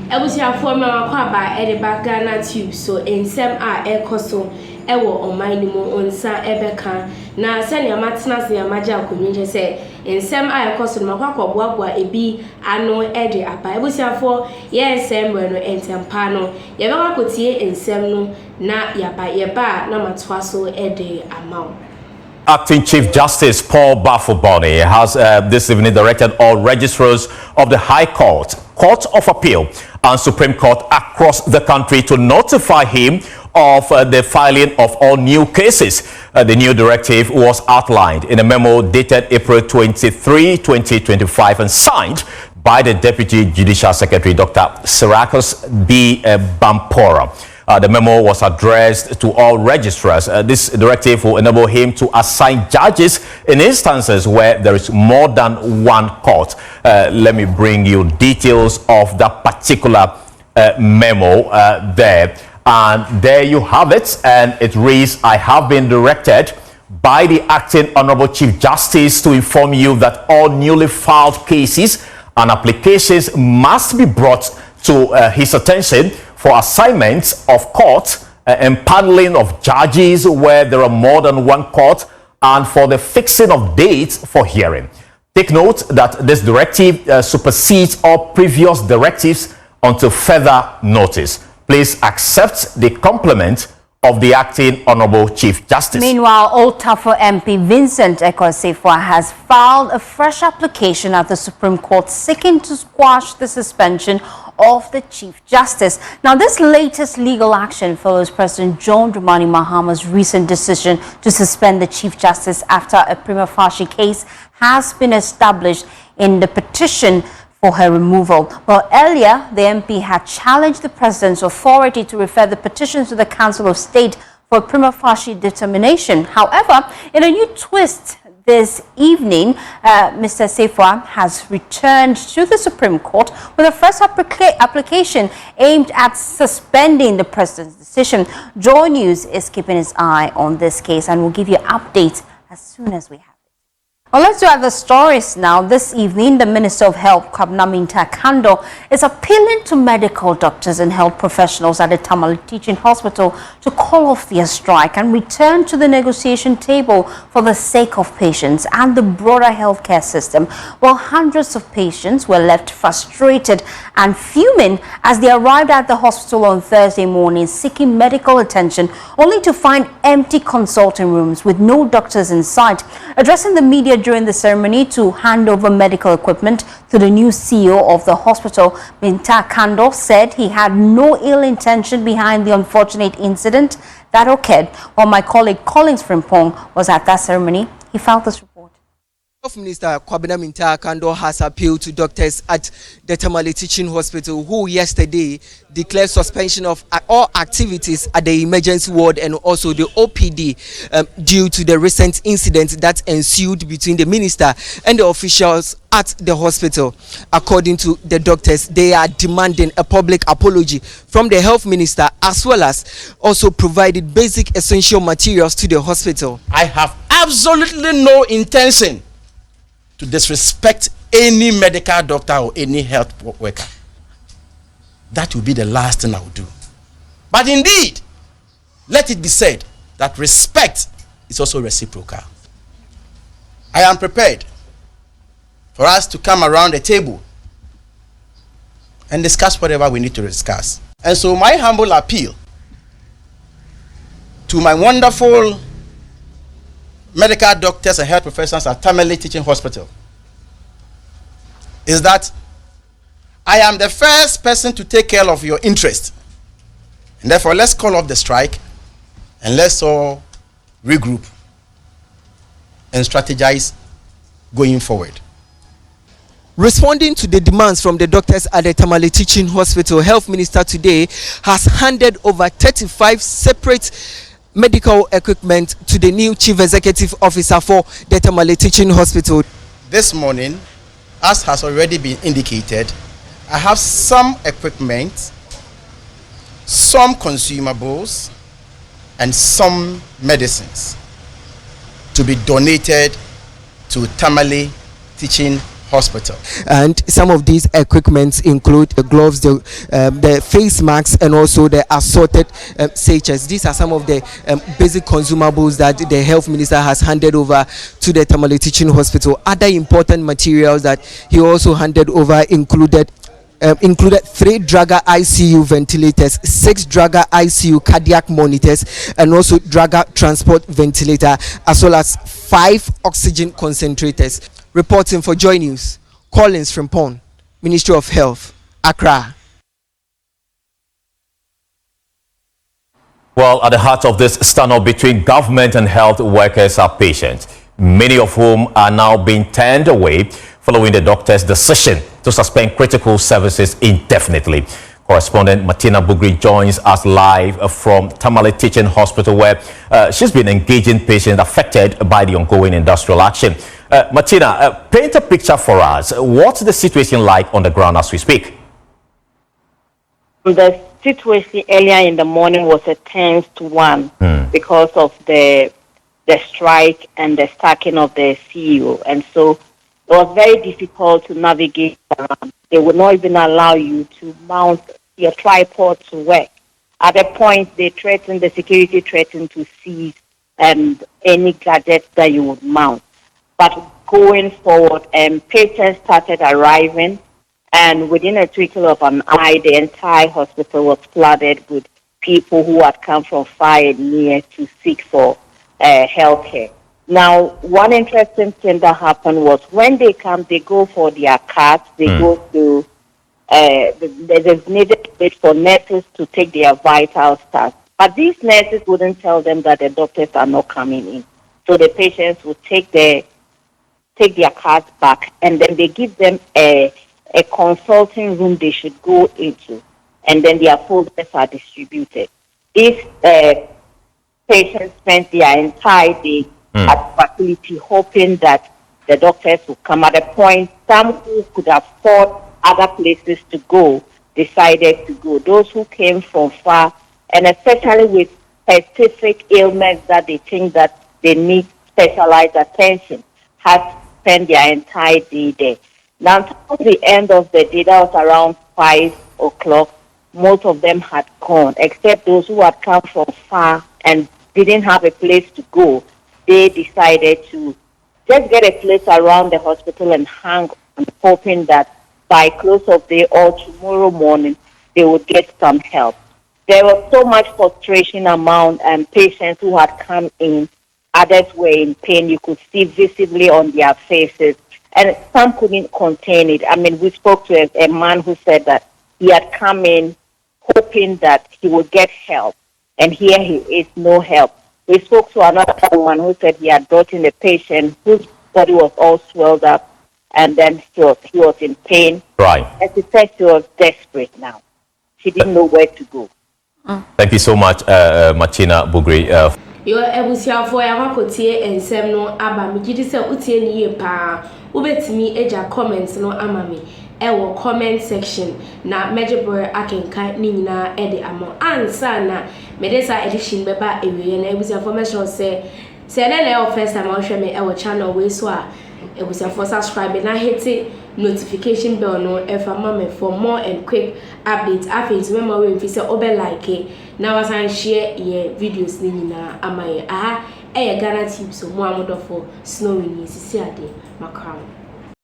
Ebusiafo ma kwaba e de Ghanatube so ensem a ekoso ewo oman ni mu onsa ebeka na sene amatena se amaje akonwinje se ensem a ekoso no makwakoboaboa ebi ano e de apa ebusiafo ye ensem no entempa no ye beka kotie ensem no na yaba na matwa so e de amount. Acting Chief Justice Paul Bafuboni has this evening directed all registrars of the High Court, Court of Appeal and Supreme Court across the country to notify him of the filing of all new cases. The new directive was outlined in a memo dated April 23, 2025 and signed by the Deputy Judicial Secretary, Dr. Syracuse B. Bampora. The memo was addressed to all registrars. This directive will enable him to assign judges in instances where there is more than one court. Let me bring you details of that particular memo there. And there you have it. And it reads, I have been directed by the Acting Honorable Chief Justice to inform you that all newly filed cases and applications must be brought to his attention for assignments of court and paneling of judges where there are more than one court and for the fixing of dates for hearing. Take note that this directive supersedes all previous directives until further notice. Please accept the compliment of the Acting Honorable Chief Justice. Meanwhile, Old Tafo MP Vincent Ekosefwa has filed a fresh application at the Supreme Court seeking to squash the suspension of the Chief Justice. Now, this latest legal action follows President John Dramani Mahama's recent decision to suspend the Chief Justice after a prima facie case has been established in the petition for her removal. Well, earlier, the MP had challenged the President's authority to refer the petition to the Council of State for prima facie determination. However, in a new twist this evening, Mr. Sefwa has returned to the Supreme Court with a first application aimed at suspending the President's decision. Joy News is keeping its eye on this case and will give you updates as soon as we have. Well, let's do other stories now. This evening, the Minister of Health, Kwabena Kando, is appealing to medical doctors and health professionals at the Tamale Teaching Hospital to call off their strike and return to the negotiation table for the sake of patients and the broader healthcare system. While hundreds of patients were left frustrated and fuming as they arrived at the hospital on Thursday morning seeking medical attention, only to find empty consulting rooms with no doctors in sight. Addressing the media during the ceremony to hand over medical equipment to the new CEO of the hospital, Binta Kando said he had no ill intention behind the unfortunate incident that occurred. While my colleague Collins Frimpong was at that ceremony, he filed this report. Health Minister Kwabena Kando has appealed to doctors at the Tamale Teaching Hospital who yesterday declared suspension of all activities at the emergency ward and also the OPD due to the recent incident that ensued between the minister and the officials at the hospital. According to the doctors, they are demanding a public apology from the health minister as well as also provided basic essential materials to the hospital. I have absolutely no intention to disrespect any medical doctor or any health worker. That will be the last thing I will do. But indeed, let it be said that respect is also reciprocal. I am prepared for us to come around the table and discuss whatever we need to discuss. And so my humble appeal to my wonderful medical doctors and health professionals at Tamale Teaching Hospital is that I am the first person to take care of your interest. And therefore, let's call off the strike and let's all regroup and strategize going forward. Responding to the demands from the doctors at the Tamale Teaching Hospital, Health Minister today has handed over 35 separate medical equipment to the new Chief Executive Officer for the Tamale Teaching Hospital. This morning, as has already been indicated, I have some equipment, some consumables, and some medicines to be donated to Tamale Teaching hospital. And some of these equipments include the gloves, the face masks, and also the assorted sachets. These are some of the basic consumables that the health minister has handed over to the Tamale Teaching Hospital. Other important materials that he also handed over included 3 Draga ICU ventilators, 6 Draga ICU cardiac monitors, and also Draga transport ventilator, as well as 5 oxygen concentrators. Reporting for Joy News, Collins Frimpong, Ministry of Health, Accra. Well, at the heart of this standoff between government and health workers are patients, many of whom are now being turned away following the doctor's decision to suspend critical services indefinitely. Correspondent Martina Bugri joins us live from Tamale Teaching Hospital, where she's been engaging patients affected by the ongoing industrial action. Martina, paint a picture for us. What's the situation like on the ground as we speak? The situation earlier in the morning was a tense one because of the strike and the stacking of the CEO, and so it was very difficult to navigate around. They would not even allow you to mount your tripod to work. At a point, the security threatened to seize any gadgets that you would mount. But going forward, patients started arriving, and within a twinkle of an eye, the entire hospital was flooded with people who had come from far and near to seek for health care. Now, one interesting thing that happened was when they come, they go for their cards, they go to the designated place for nurses to take their vital stats. But these nurses wouldn't tell them that the doctors are not coming in. So the patients would take their cards back, and then they give them a consulting room they should go into, and then their folders are distributed. These patients spent their entire day at the facility hoping that the doctors would come. At a point, some who could afford other places to go decided to go. Those who came from far, and especially with specific ailments that they think that they need specialized attention, had spent their entire day there. Now, towards the end of the day, that was around 5 o'clock, most of them had gone, except those who had come from far and didn't have a place to go. They decided to just get a place around the hospital and hang on, hoping that by close of day or tomorrow morning, they would get some help. There was so much frustration among patients who had come in. Others were in pain. You could see visibly on their faces. And some couldn't contain it. I mean, we spoke to a man who said that he had come in hoping that he would get help. And here he is, no help. We spoke to another woman who said he had brought in a patient whose body was all swelled up, and then he was in pain. Right. And she said she was desperate now. She didn't know where to go. Thank you so much, Martina Bugri. Yo ebusiafo ya makotie ensem no aba me gidi se utie ni ye pa ubetimi eja comments no ama me ewo comment section na mejebore akenkan ni nyina ede amo ansa na medesa edition beba ewiye na ebusiafo me sure se na first time I share me ewo channel we so a ebusiafo subscribe na hit notification bell no efa mama for more and quick updates after remember we fi se obe like na wasan share ye videos ni nyina amaye aha Ghanatube so mo amodofo snowy ni sisi ade makram.